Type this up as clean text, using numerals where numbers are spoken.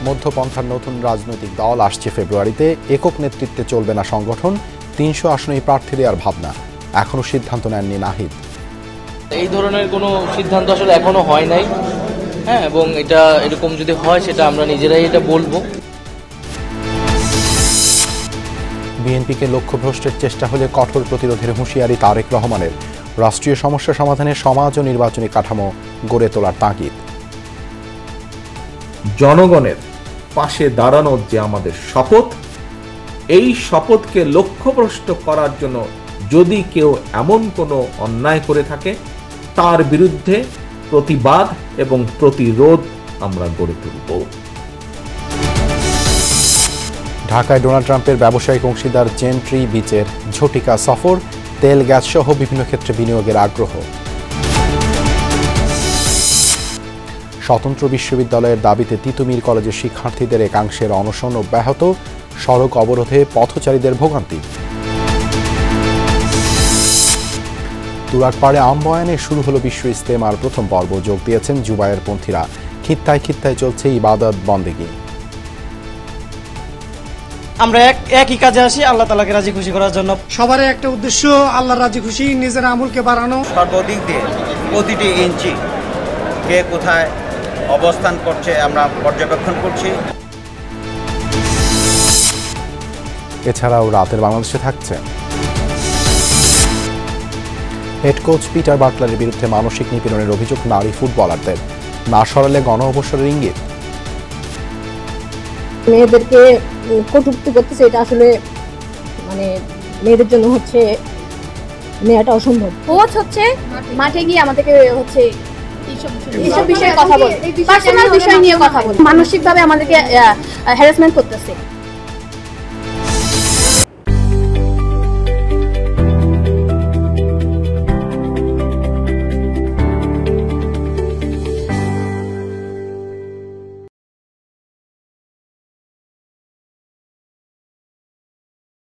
মধ্যপন্থার নতুন রাজনৈতিক দল আসছে ফেব্রুয়ারিতে, একক নেতৃত্বে চলবে না সংগঠন, ৩০০ আসনেই প্রার্থী দেওয়ার ভাবনা, এখনও সিদ্ধান্ত নেননি নাহিদ। এই ধরনের কোনো সিদ্ধান্ত আসলে এখনো হয় নাই, এবং এটা এরকম যদি হয় সেটা আমরা নিজেরাই এটা বলবো। বিএনপিকে লক্ষ্যভ্রষ্টের চেষ্টা হলে কঠোর প্রতিরোধের হুঁশিয়ারি তারেক রহমানের। রাষ্ট্রীয় সমস্যা সমাধানে সমাজ ও নির্বাচনী কাঠামো গড়ে তোলার তাগিদ। জনগণের পাশে দাঁড়ানোর যে আমাদের শপথ, এই শপথকে লক্ষ্যভ্রষ্ট করার জন্য যদি কেউ এমন কোনো অন্যায় করে থাকে, তার বিরুদ্ধে প্রতিবাদ এবং প্রতিরোধ আমরা গড়ে তুলব। ঢাকায় ডোনাল্ড ট্রাম্পের ব্যবসায়িক অংশীদার জেন্ট্রি বিচের ঝটিকা সফর, তেল গ্যাস সহ বিভিন্ন ক্ষেত্রে বিনিয়োগের আগ্রহ। স্বতন্ত্র বিশ্ববিদ্যালয়ের দাবিতে তিতুমির কলেজের শিক্ষার্থীদের একাংশের অনশন অব্যাহত, সড়ক অবরোধে পথচারীদের ভোগান্তি। তুরাগপাড়ে আমবয়ানে শুরু হলো বিশ্ব ইজতেমার প্রথম পর্ব, যোগ দিয়েছেন জুবায়ের পন্থীরা। খিত্তায় খিত্তায় চলছে ইবাদত বন্দেগী। আমরা একই কাজে আসি আল্লাহ তাআলাকে রাজি খুশি করার জন্য। সবার একটা উদ্দেশ্য আল্লাহর রাজি খুশি, নিজের আমলকে বাড়ানো। সর্বদিক দিয়ে প্রতিটি ইঞ্চি কে কোথায় অবস্থান করছে আমরা পর্যবেক্ষণ করছি। এছাড়াও রাতের বাংলাদেশে থাকছে হেড কোচ পিটার বাটলারের বিরুদ্ধে মানসিক নিপীড়নের অভিযোগ নারী ফুটবলারদের, না সরালে গণ অবসরের ইঙ্গিত। মেয়েদেরকে কটূক্তি করতেছে, এটা আসলে মানে মেয়েদের জন্য হচ্ছে নেওয়াটা অসম্ভব। কোচ হচ্ছে মাঠে গিয়ে আমাদেরকে হচ্ছে এইসব বিষয়ে কথা বলে, পার্সোনাল বিষয় নিয়ে কথা বলে, মানসিকভাবে আমাদেরকে হ্যারাসমেন্ট করতেছে।